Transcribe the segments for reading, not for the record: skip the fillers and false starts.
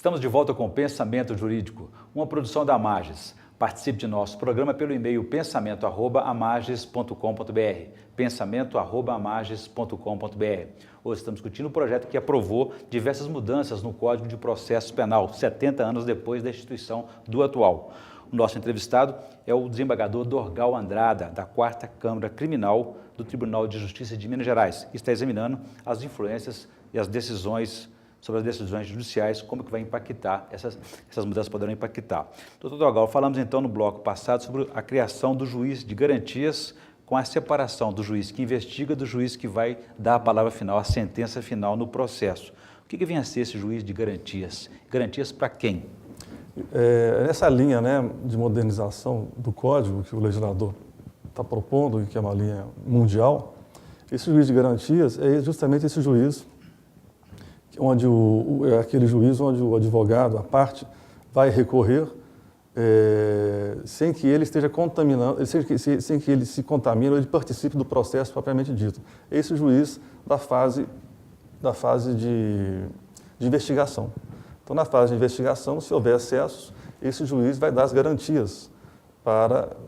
Estamos de volta com o Pensamento Jurídico, uma produção da Amages. Participe de nosso programa pelo e-mail pensamento@amages.com.br, pensamento@amages.com.br. Hoje estamos discutindo um projeto que aprovou diversas mudanças no Código de Processo Penal, 70 anos depois da instituição do atual. O nosso entrevistado é o desembargador Dorgal Andrada, da 4ª Câmara Criminal do Tribunal de Justiça de Minas Gerais, que está examinando as influências e as decisões sobre as decisões judiciais, como que vai impactar, essas mudanças poderão impactar. Doutor Dorgal, falamos então no bloco passado sobre a criação do juiz de garantias com a separação do juiz que investiga do juiz que vai dar a palavra final, a sentença final no processo. O que vem a ser esse juiz de garantias? Garantias para quem? Nessa linha, de modernização do Código que o legislador está propondo, que é uma linha mundial, esse juiz de garantias é justamente esse juiz onde é aquele juiz onde o advogado, a parte, vai recorrer sem que ele esteja contaminando, sem que ele se contamine ou ele participe do processo propriamente dito. Esse juiz da fase de investigação. Então, na fase de investigação, se houver excessos, esse juiz vai dar as garantias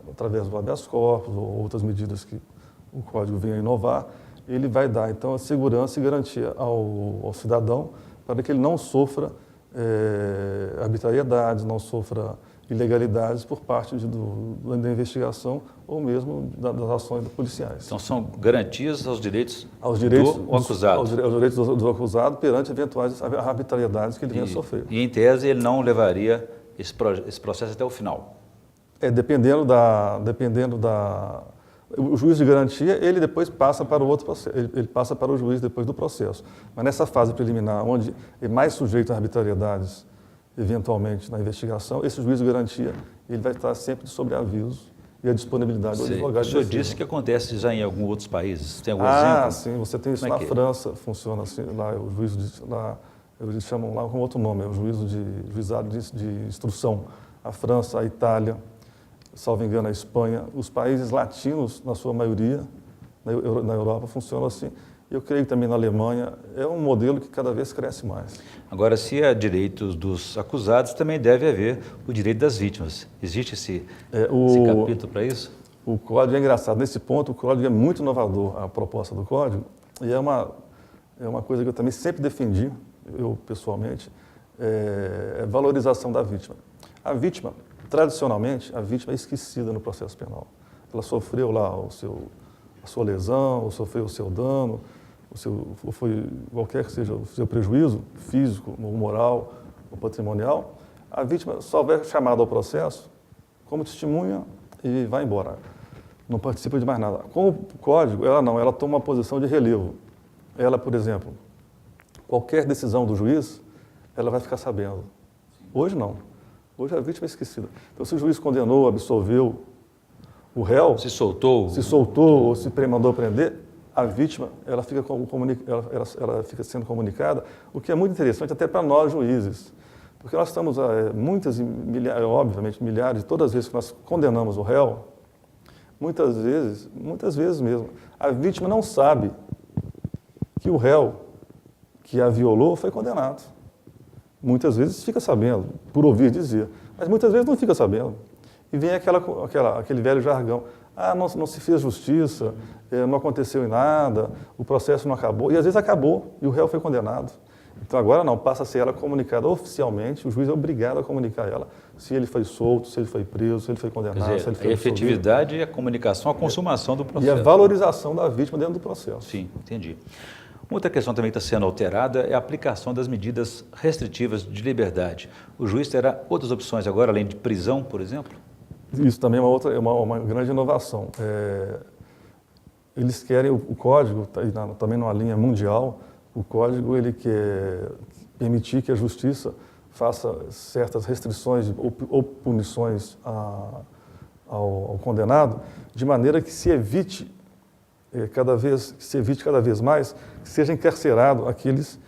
através do habeas corpus ou outras medidas que o Código vem a inovar, ele vai dar, então, a segurança e garantia ao cidadão para que ele não sofra arbitrariedades, não sofra ilegalidades por parte da investigação ou mesmo das ações policiais. Então, são garantias aos direitos do acusado. Aos direitos do acusado perante eventuais arbitrariedades que ele venha a sofrer. E, em tese, ele não levaria esse processo até o final? O juiz de garantia, ele depois passa para o outro processo, ele passa para o juiz depois do processo. Mas nessa fase preliminar, onde é mais sujeito a arbitrariedades, eventualmente, na investigação, esse juiz de garantia, ele vai estar sempre sobre aviso e a disponibilidade do advogado. O senhor disse que acontece já em alguns outros países. Tem algum exemplo? Sim, você tem isso na França, funciona assim, lá o juízo eles chamam lá com outro nome, é o juizado de instrução. A França, a Itália, salvo engano, a Espanha, os países latinos, na sua maioria, na Europa, funcionam assim. Eu creio que também na Alemanha é um modelo que cada vez cresce mais. Agora, se há direitos dos acusados, também deve haver o direito das vítimas. Existe esse capítulo para isso? O Código é engraçado. Nesse ponto, o Código é muito inovador, a proposta do Código, e é uma coisa que eu também sempre defendi, eu pessoalmente, é a valorização da vítima. A vítima, tradicionalmente, a vítima é esquecida no processo penal. Ela sofreu lá a sua lesão, ou sofreu o seu dano, ou foi qualquer que seja o seu prejuízo físico, ou moral, ou patrimonial. A vítima só é chamada ao processo como testemunha e vai embora. Não participa de mais nada. Com o Código, ela toma uma posição de relevo. Ela, por exemplo, qualquer decisão do juiz, ela vai ficar sabendo. Hoje não. Hoje a vítima é esquecida. Então, se o juiz condenou, absolveu o réu, se soltou ou se mandou prender, a vítima ela fica sendo comunicada, o que é muito interessante até para nós juízes, porque nós estamos obviamente milhares, todas as vezes que nós condenamos o réu, muitas vezes mesmo, a vítima não sabe que o réu que a violou foi condenado. Muitas vezes fica sabendo, por ouvir dizer, mas muitas vezes não fica sabendo. E vem aquele velho jargão, não se fez justiça, não aconteceu em nada, o processo não acabou, e às vezes acabou e o réu foi condenado. Então agora não, passa a ser ela comunicada oficialmente, o juiz é obrigado a comunicar ela, se ele foi solto, se ele foi preso, se ele foi condenado, se ele foi a efetividade, a comunicação, a consumação do processo. E a valorização da vítima dentro do processo. Sim, entendi. Outra questão também que está sendo alterada é a aplicação das medidas restritivas de liberdade. O juiz terá outras opções agora, além de prisão, por exemplo? Isso também é uma grande inovação. Eles querem, o Código, também numa linha mundial, o Código ele quer permitir que a Justiça faça certas restrições ou punições ao condenado, de maneira que se evite cada vez mais que seja encarcerado aqueles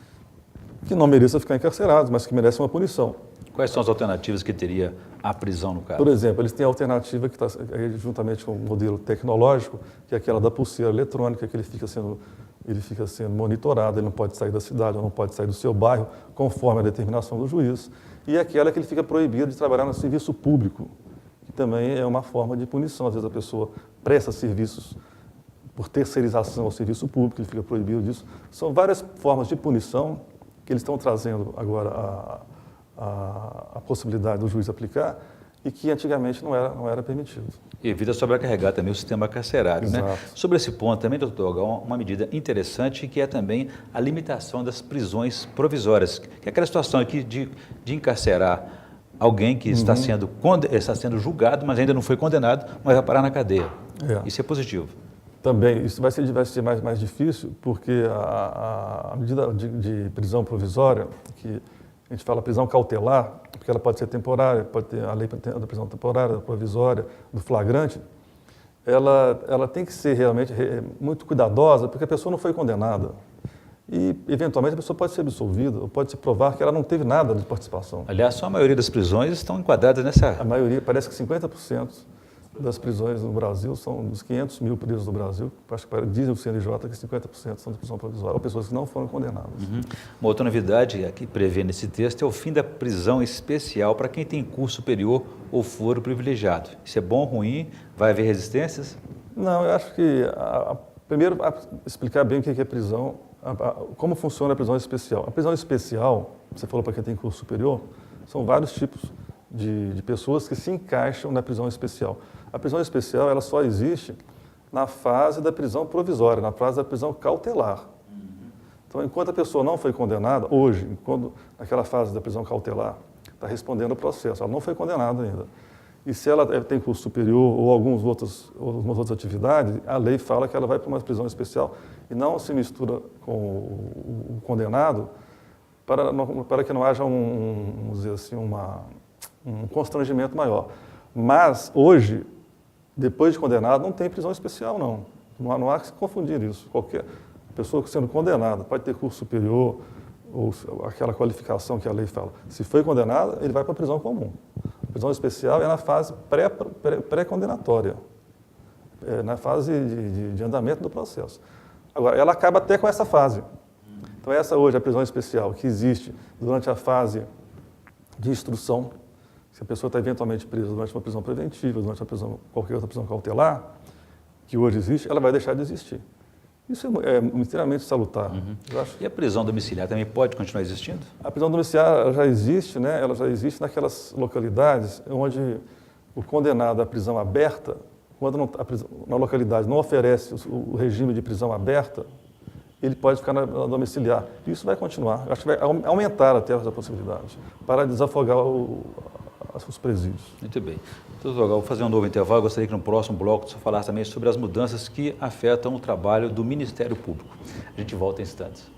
que não mereçam ficar encarcerados, mas que merecem uma punição. Quais são as alternativas que teria a prisão no caso? Por exemplo, eles têm a alternativa que está juntamente com o modelo tecnológico, que é aquela da pulseira eletrônica, que ele fica sendo ele fica sendo monitorado, ele não pode sair da cidade, ou não pode sair do seu bairro, conforme a determinação do juiz. E aquela que ele fica proibido de trabalhar no serviço público, que também é uma forma de punição. Às vezes a pessoa presta serviços por terceirização ao serviço público, ele fica proibido disso. São várias formas de punição que eles estão trazendo agora a possibilidade do juiz aplicar e que antigamente não era permitido. E evita sobrecarregar também o sistema carcerário, né? Sobre esse ponto também, doutor Dorgal, uma medida interessante que é também a limitação das prisões provisórias, que é aquela situação aqui de encarcerar alguém que está sendo julgado, mas ainda não foi condenado, mas vai parar na cadeia. Isso é positivo. Também, isso vai ser mais difícil, porque a medida de prisão provisória, que a gente fala prisão cautelar, porque ela pode ser temporária, pode ter a lei da prisão temporária, da provisória, do flagrante, ela tem que ser realmente muito cuidadosa, porque a pessoa não foi condenada. E, eventualmente, a pessoa pode ser absolvida, ou pode se provar que ela não teve nada de participação. Aliás, só a maioria das prisões estão enquadradas nessa... A maioria, parece que 50% das prisões no Brasil são dos 500 mil presos do Brasil, acho que dizem o CNJ que 50% são de prisão provisória, ou pessoas que não foram condenadas. Uma outra novidade que prevê nesse texto é o fim da prisão especial para quem tem curso superior ou foro privilegiado. Isso é bom ou ruim? Vai haver resistências? Não, eu acho que, primeiro, explicar bem o que é prisão, como funciona a prisão especial. A prisão especial, você falou para quem tem curso superior, são vários tipos de pessoas que se encaixam na prisão especial. A prisão especial ela só existe na fase da prisão provisória, na fase da prisão cautelar. Então, enquanto a pessoa não foi condenada, hoje, naquela fase da prisão cautelar, está respondendo o processo, ela não foi condenada ainda. E se ela tem curso superior ou algumas outras atividades, a lei fala que ela vai para uma prisão especial e não se mistura com o condenado para que não haja vamos dizer assim, um constrangimento maior. Mas, hoje, depois de condenado, não tem prisão especial, não. Não há que se confundir isso. Qualquer pessoa sendo condenada pode ter curso superior ou aquela qualificação que a lei fala. Se foi condenada, ele vai para a prisão comum. A prisão especial é na fase pré-condenatória, na fase de andamento do processo. Agora, ela acaba até com essa fase. Então, essa hoje é a prisão especial que existe durante a fase de instrução. Se a pessoa está eventualmente presa durante uma prisão preventiva, durante qualquer outra prisão cautelar, que hoje existe, ela vai deixar de existir. Isso é inteiramente salutar. E a prisão domiciliar também pode continuar existindo? A prisão domiciliar já existe, né? Ela já existe naquelas localidades onde o condenado à prisão aberta, quando na localidade não oferece o regime de prisão aberta, ele pode ficar na domiciliar. Isso vai continuar. Eu acho que vai aumentar até essa possibilidade, para desafogar os presídios. Muito bem. Doutor Dorgal, vou fazer um novo intervalo. Gostaria que no próximo bloco você falasse também sobre as mudanças que afetam o trabalho do Ministério Público. A gente volta em instantes.